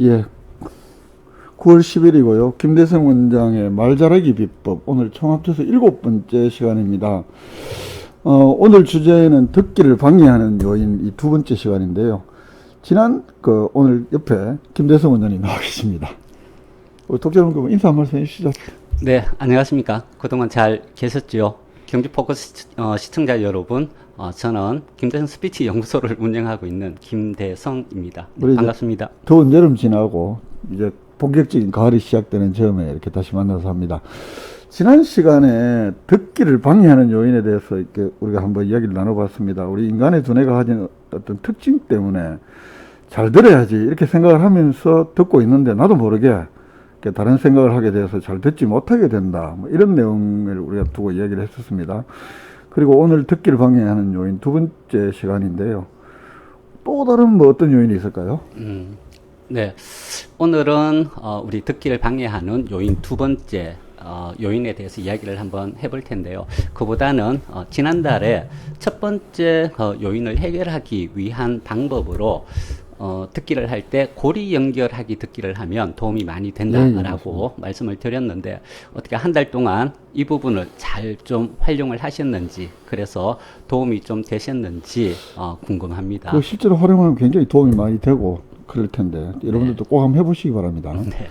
예, 9월 10일이고요. 김대성 원장의 말 잘하기 비법, 오늘 총 합쳐서 7번째 시간입니다. 오늘 주제는 듣기를 방해하는 요인, 이 두 번째 시간인데요. 오늘 옆에 김대성 원장님 나와 계십니다. 우리 독자분들 인사 한 말씀 해주시죠. 네, 안녕하십니까. 그동안 잘 계셨지요? 경주포커스 시청자 여러분, 저는 김대성 스피치 연구소를 운영하고 있는 김대성입니다. 반갑습니다. 더운 여름 지나고 이제 본격적인 가을이 시작되는 즈음에 이렇게 다시 만나서 합니다. 지난 시간에 듣기를 방해하는 요인에 대해서 이렇게 우리가 한번 이야기를 나눠봤습니다. 우리 인간의 두뇌가 가진 어떤 특징 때문에 잘 들어야지 이렇게 생각을 하면서 듣고 있는데 나도 모르게 다른 생각을 하게 돼서 잘 듣지 못하게 된다. 뭐 이런 내용을 우리가 두고 이야기를 했었습니다. 그리고 오늘 듣기를 방해하는 요인 두 번째 시간인데요. 또 다른 뭐 어떤 요인이 있을까요? 네, 오늘은 우리 듣기를 방해하는 요인 두 번째 요인에 대해서 이야기를 한번 해볼 텐데요. 그보다는 지난달에 첫 번째 요인을 해결하기 위한 방법으로 듣기를 할 때 고리 연결하기 듣기를 하면 도움이 많이 된다라고 말씀을 드렸는데, 어떻게 한 달 동안 이 부분을 잘 좀 활용을 하셨는지, 그래서 도움이 좀 되셨는지 궁금합니다. 실제로 활용하면 굉장히 도움이 많이 되고 그럴 텐데 여러분들도 꼭 한번 해보시기 바랍니다. 네.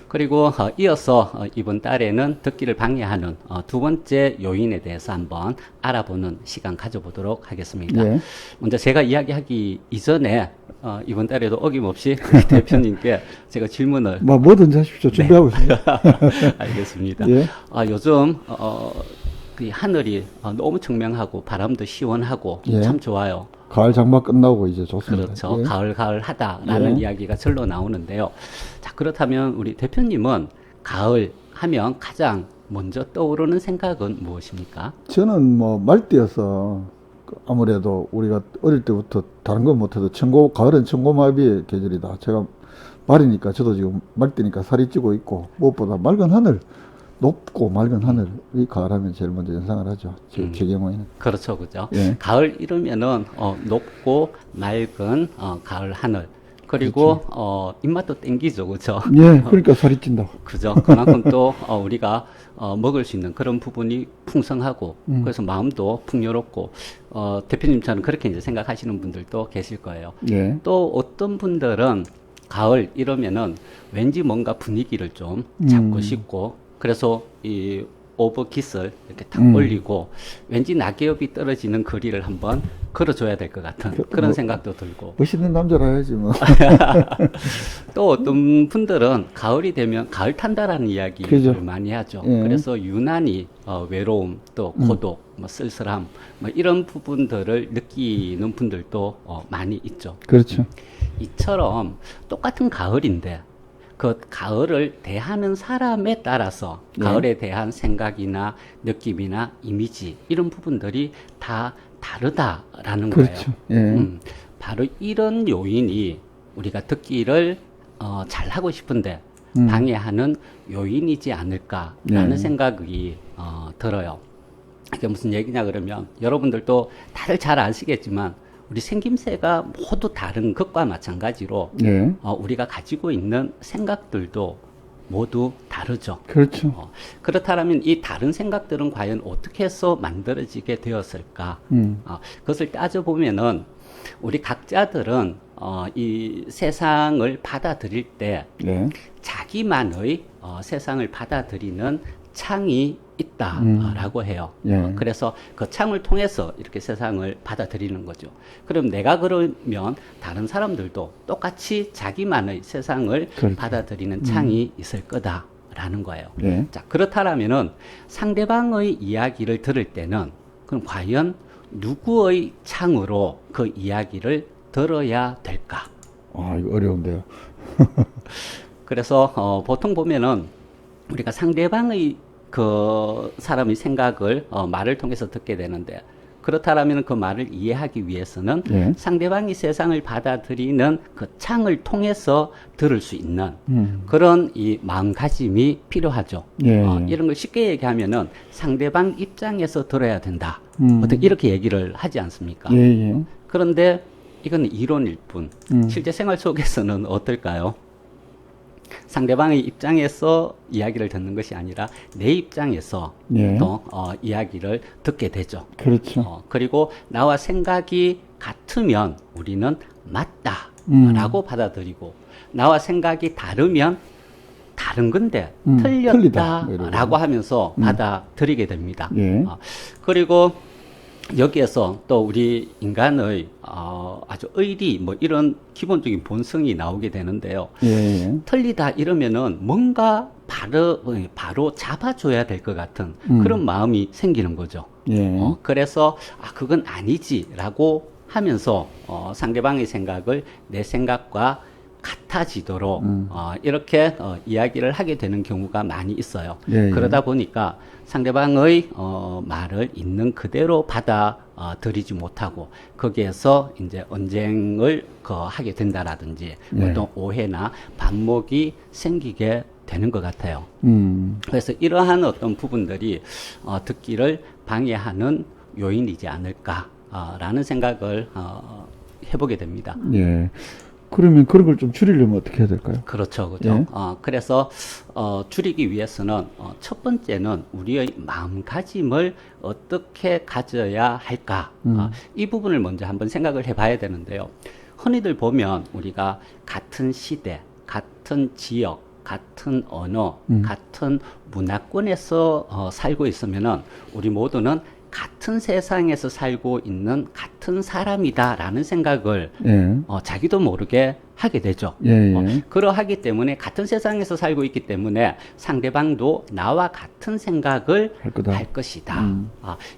그리고 이어서 이번 달에는 듣기를 방해하는 두 번째 요인에 대해서 한번 알아보는 시간 가져보도록 하겠습니다. 네. 먼저 제가 이야기하기 이전에 이번 달에도 어김없이 대표님께 제가 질문을 뭐든지 하십시오. 준비하고 있습니다. 알겠습니다. 예. 요즘 그 하늘이 너무 청명하고 바람도 시원하고 참 좋아요. 가을 장마 끝나고 이제 좋습니다. 그렇죠. 가을 하다라는 이야기가 절로 나오는데요. 자, 그렇다면 우리 대표님은 가을 하면 가장 먼저 떠오르는 생각은 무엇입니까? 저는 말띠여서 아무래도 우리가 어릴 때부터 다른 건 못해도 가을은 천고마비의 계절이다. 제가 말이니까 저도 지금 말띠니까 살이 찌고 있고, 무엇보다 맑은 하늘, 높고 맑은 하늘이 가을하면 제일 먼저 연상을 하죠. 제 경우에는. 그렇죠, 그죠. 예. 가을 이르면은 높고 맑은 가을 하늘. 그리고 그렇죠. 입맛도 땡기죠, 그죠. 예, 그러니까 살이 찐다고. 그죠. 그만큼 또 우리가 먹을 수 있는 그런 부분이 풍성하고, 그래서 마음도 풍요롭고, 대표님처럼 그렇게 이제 생각하시는 분들도 계실 거예요. 예. 또 어떤 분들은 가을 이러면은 왠지 뭔가 분위기를 좀 잡고 싶고, 그래서 이 오버깃을 이렇게 탁 올리고 왠지 낙엽이 떨어지는 거리를 한번 걸어줘야 될 것 같은 그런 생각도 들고. 멋있는 남자라 해야지 뭐. 또 어떤 분들은 가을이 되면 가을 탄다라는 이야기를 그죠. 많이 하죠. 예. 그래서 유난히 외로움, 또 고독, 쓸쓸함, 이런 부분들을 느끼는 분들도 많이 있죠. 그렇죠. 이처럼 똑같은 가을인데 그 가을을 대하는 사람에 따라서 가을에 대한 생각이나 느낌이나 이미지, 이런 부분들이 다 다르다라는 그렇죠. 거예요. 예. 바로 이런 요인이 우리가 듣기를 잘 하고 싶은데 방해하는 요인이지 않을까라는 생각이 들어요. 이게 무슨 얘기냐 그러면, 여러분들도 다들 잘 아시겠지만 우리 생김새가 모두 다른 것과 마찬가지로 우리가 가지고 있는 생각들도 모두 다르죠. 그렇죠. 그렇다면 이 다른 생각들은 과연 어떻게 해서 만들어지게 되었을까? 그것을 따져보면은 우리 각자들은 이 세상을 받아들일 때 자기만의 세상을 받아들이는 창이 있다라고 해요. 그래서 그 창을 통해서 이렇게 세상을 받아들이는 거죠. 그럼 내가 그러면 다른 사람들도 똑같이 자기만의 세상을 받아들이는 창이 있을 거다라는 거예요. 자, 그렇다면은 상대방의 이야기를 들을 때는 그럼 과연 누구의 창으로 그 이야기를 들어야 될까? 이거 어려운데요. 그래서 보통 보면은 우리가 상대방의 그 사람의 생각을 말을 통해서 듣게 되는데, 그렇다면 그 말을 이해하기 위해서는 상대방이 세상을 받아들이는 그 창을 통해서 들을 수 있는 그런 이 마음가짐이 필요하죠. 이런 걸 쉽게 얘기하면은 상대방 입장에서 들어야 된다. 보통 이렇게 얘기를 하지 않습니까? 그런데 이건 이론일 뿐 실제 생활 속에서는 어떨까요? 상대방의 입장에서 이야기를 듣는 것이 아니라 내 입장에서 예. 또 이야기를 듣게 되죠. 그렇죠. 그리고 나와 생각이 같으면 우리는 맞다라고 받아들이고 나와 생각이 다르면 다른 건데 틀리다. 뭐 이러고. 틀렸다라고 하면서 받아들이게 됩니다. 예. 그리고 여기에서 또 우리 인간의 아주 의리 뭐 이런 기본적인 본성이 나오게 되는데요. 예. 틀리다 이러면은 뭔가 바로 잡아줘야 될 것 같은 그런 마음이 생기는 거죠. 예. 그래서 그건 아니지라고 하면서 상대방의 생각을 내 생각과 같아지도록 이렇게 이야기를 하게 되는 경우가 많이 있어요. 예, 예. 그러다 보니까 상대방의 말을 있는 그대로 받아들이지 못하고 거기에서 이제 언쟁을 하게 된다라든지 예. 어떤 오해나 반목이 생기게 되는 것 같아요. 그래서 이러한 어떤 부분들이 듣기를 방해하는 요인이지 않을까라는 생각을 해보게 됩니다. 예. 그러면 그런 걸 좀 줄이려면 어떻게 해야 될까요? 그렇죠, 그죠. 예. 그래서 줄이기 위해서는 첫 번째는 우리의 마음가짐을 어떻게 가져야 할까? 이 부분을 먼저 한번 생각을 해봐야 되는데요. 흔히들 보면 우리가 같은 시대, 같은 지역, 같은 언어, 같은 문화권에서 살고 있으면은 우리 모두는 같은 세상에서 살고 있는 같은 사람이다라는 생각을 예. 자기도 모르게 하게 되죠. 예, 예. 그러하기 때문에 같은 세상에서 살고 있기 때문에 상대방도 나와 같은 생각을 할 거다. 할 것이다.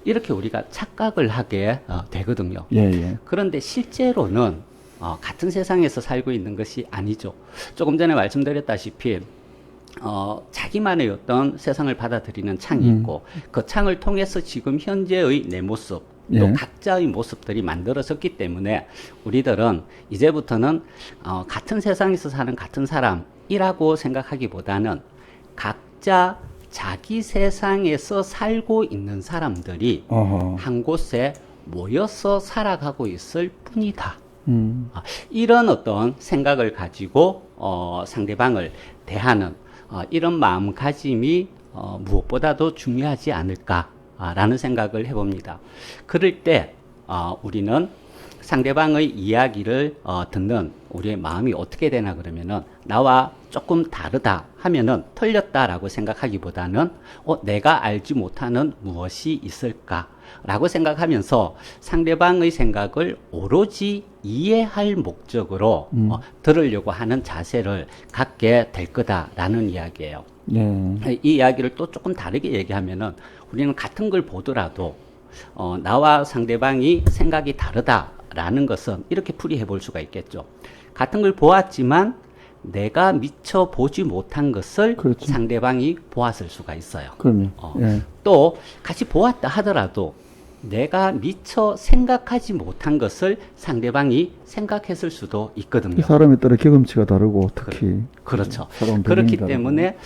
이렇게 우리가 착각을 하게 되거든요. 예, 예. 그런데 실제로는 같은 세상에서 살고 있는 것이 아니죠. 조금 전에 말씀드렸다시피 자기만의 어떤 세상을 받아들이는 창이 있고 그 창을 통해서 지금 현재의 내 모습 또 예. 각자의 모습들이 만들어졌기 때문에 우리들은 이제부터는 같은 세상에서 사는 같은 사람이라고 생각하기보다는 각자 자기 세상에서 살고 있는 사람들이 어허. 한 곳에 모여서 살아가고 있을 뿐이다. 이런 어떤 생각을 가지고 상대방을 대하는 이런 마음가짐이 무엇보다도 중요하지 않을까라는 생각을 해봅니다. 그럴 때 우리는 상대방의 이야기를 듣는 우리의 마음이 어떻게 되나 그러면은 나와 조금 다르다 하면은 틀렸다라고 생각하기보다는 내가 알지 못하는 무엇이 있을까라고 생각하면서 상대방의 생각을 오로지 이해할 목적으로 들으려고 하는 자세를 갖게 될 거다라는 이야기예요. 예. 이 이야기를 또 조금 다르게 얘기하면은 우리는 같은 걸 보더라도 나와 상대방이 생각이 다르다라는 것은 이렇게 풀이해 볼 수가 있겠죠. 같은 걸 보았지만 내가 미처 보지 못한 것을 그렇죠. 상대방이 보았을 수가 있어요. 그럼요. 예. 또 같이 보았다 하더라도 내가 미처 생각하지 못한 것을 상대방이 생각했을 수도 있거든요. 사람에 따라 경험치가 다르고 특히 그렇죠. 사람 그렇기 배경이 때문에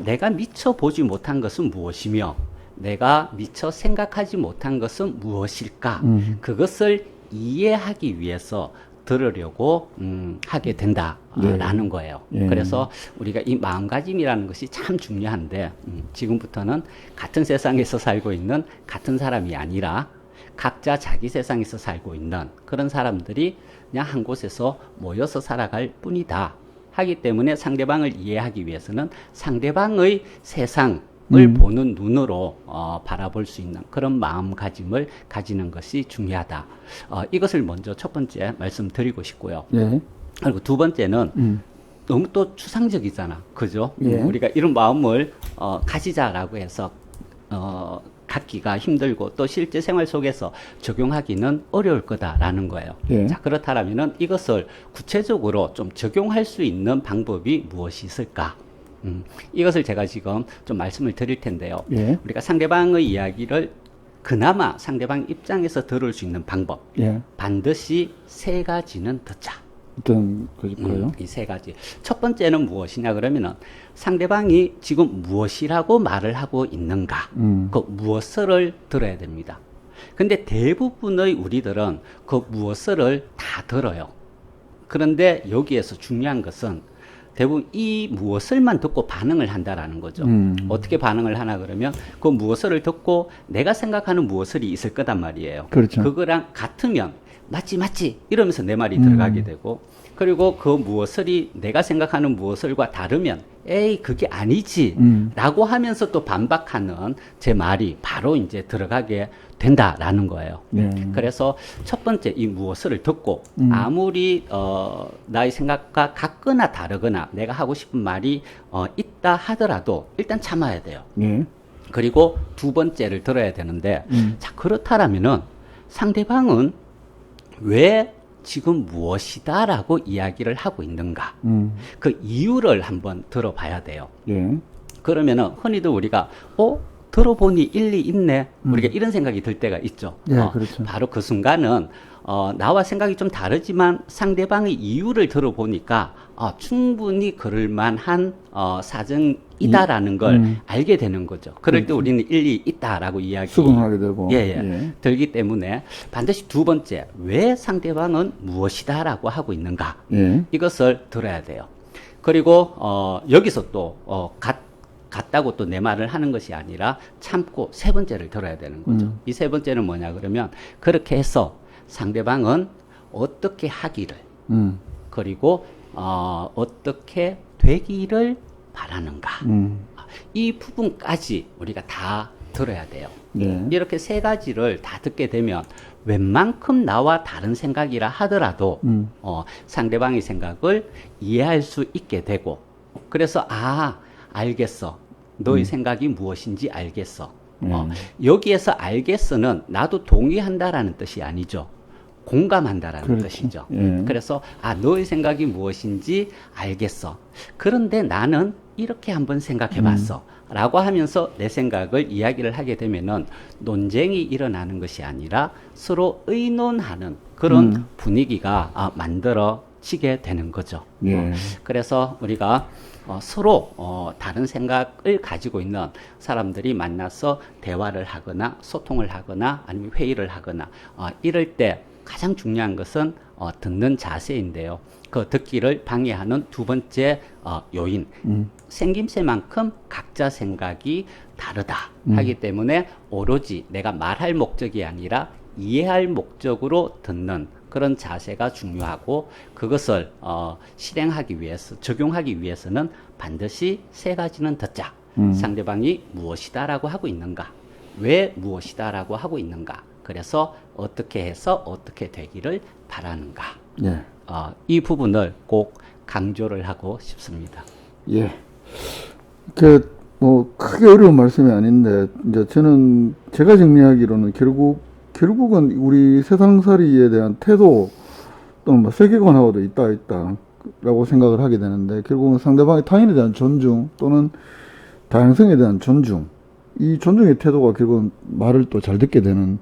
내가 미처 보지 못한 것은 무엇이며 내가 미처 생각하지 못한 것은 무엇일까? 그것을 이해하기 위해서 들으려고 하게 된다라는 거예요. 예. 그래서 우리가 이 마음가짐이라는 것이 참 중요한데 지금부터는 같은 세상에서 살고 있는 같은 사람이 아니라 각자 자기 세상에서 살고 있는 그런 사람들이 그냥 한 곳에서 모여서 살아갈 뿐이다 하기 때문에 상대방을 이해하기 위해서는 상대방의 세상을 보는 눈으로 바라볼 수 있는 그런 마음가짐을 가지는 것이 중요하다. 이것을 먼저 첫 번째 말씀드리고 싶고요. 예. 그리고 두 번째는 너무 또 추상적이잖아. 그죠? 예. 우리가 이런 마음을 가지자라고 해서 갖기가 힘들고 또 실제 생활 속에서 적용하기는 어려울 거다라는 거예요. 예. 자, 그렇다면 이것을 구체적으로 좀 적용할 수 있는 방법이 무엇이 있을까? 이것을 제가 지금 좀 말씀을 드릴 텐데요. 예. 우리가 상대방의 이야기를 그나마 상대방 입장에서 들을 수 있는 방법. 예. 반드시 세 가지는 듣자. 어떤 거요? 이 세 가지. 첫 번째는 무엇이냐 그러면은 상대방이 지금 무엇이라고 말을 하고 있는가. 그 무엇을 들어야 됩니다. 근데 대부분의 우리들은 그 무엇을 다 들어요. 그런데 여기에서 중요한 것은 대부분 이 무엇을만 듣고 반응을 한다라는 거죠. 어떻게 반응을 하나 그러면 그 무엇을 듣고 내가 생각하는 무엇을이 있을 거단 말이에요. 그렇죠. 그거랑 같으면 맞지 이러면서 내 말이 들어가게 되고, 그리고 그 무엇을이 내가 생각하는 무엇을과 다르면 에이 그게 아니지 라고 하면서 또 반박하는 제 말이 바로 이제 들어가게 된다라는 거예요. 예. 그래서 첫 번째 이 무엇을 듣고 아무리 나의 생각과 같거나 다르거나 내가 하고 싶은 말이 있다 하더라도 일단 참아야 돼요. 예. 그리고 두 번째를 들어야 되는데, 자 그렇다라면은 상대방은 왜 지금 무엇이다라고 이야기를 하고 있는가? 그 이유를 한번 들어봐야 돼요. 예. 그러면은 흔히들 우리가 들어보니 일리 있네. 우리가 이런 생각이 들 때가 있죠. 예, 그렇죠. 바로 그 순간은 나와 생각이 좀 다르지만 상대방의 이유를 들어보니까 충분히 그럴 만한 사정이다라는 걸 알게 되는 거죠. 그럴 때 우리는 일리 있다라고 이야기 수긍하게 되고. 예. 들기 때문에 반드시 두 번째, 왜 상대방은 무엇이다라고 하고 있는가? 예. 이것을 들어야 돼요. 그리고 여기서 또 같다고 또 내 말을 하는 것이 아니라 참고 세 번째를 들어야 되는 거죠. 이 세 번째는 뭐냐 그러면, 그렇게 해서 상대방은 어떻게 하기를 그리고 어떻게 되기를 바라는가, 이 부분까지 우리가 다 들어야 돼요. 예. 이렇게 세 가지를 다 듣게 되면 웬만큼 나와 다른 생각이라 하더라도 상대방의 생각을 이해할 수 있게 되고, 그래서 알겠어. 너의 생각이 무엇인지 알겠어. 여기에서 알겠어는 나도 동의한다라는 뜻이 아니죠. 공감한다라는 그렇죠. 뜻이죠. 예. 그래서 너의 생각이 무엇인지 알겠어. 그런데 나는 이렇게 한번 생각해 봤어. 라고 하면서 내 생각을 이야기를 하게 되면은 논쟁이 일어나는 것이 아니라 서로 의논하는 그런 분위기가 만들어지게 되는 거죠. 예. 그래서 우리가 서로 다른 생각을 가지고 있는 사람들이 만나서 대화를 하거나 소통을 하거나 아니면 회의를 하거나 이럴 때 가장 중요한 것은 듣는 자세인데요. 그 듣기를 방해하는 두 번째 요인, 생김새만큼 각자 생각이 다르다 하기 때문에 오로지 내가 말할 목적이 아니라 이해할 목적으로 듣는 그런 자세가 중요하고, 그것을 실행하기 위해서, 적용하기 위해서는 반드시 세 가지는 듣자. 상대방이 무엇이다라고 하고 있는가, 왜 무엇이다라고 하고 있는가, 그래서 어떻게 해서 어떻게 되기를 바라는가. 예. 이 부분을 꼭 강조를 하고 싶습니다. 예. 크게 어려운 말씀이 아닌데, 이제 제가 정리하기로는 결국은 우리 세상살이에 대한 태도 또는 세계관하고도 있다라고 생각을 하게 되는데, 결국은 상대방의 타인에 대한 존중 또는 다양성에 대한 존중, 이 존중의 태도가 결국은 말을 또 잘 듣게 되는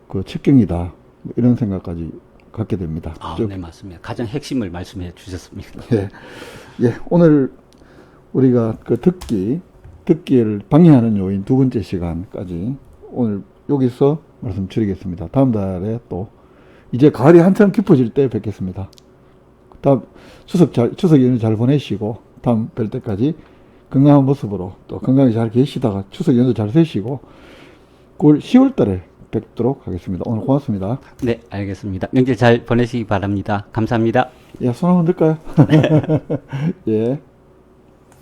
그 첩경이다, 이런 생각까지 갖게 됩니다. 네, 맞습니다. 가장 핵심을 말씀해 주셨습니다. 예. 오늘 우리가 그 듣기를 방해하는 요인 두 번째 시간까지 오늘 여기서 말씀드리겠습니다. 다음 달에 또 이제 가을이 한참 깊어질 때 뵙겠습니다. 다음 추석 연휴 잘 보내시고 다음 뵐 때까지 건강한 모습으로 또 건강히 잘 계시다가 추석 연휴 잘 세시고 10월 달에 뵙도록 하겠습니다. 오늘 고맙습니다. 네, 알겠습니다. 명절 잘 보내시기 바랍니다. 감사합니다. 손 한번 들까요? 예.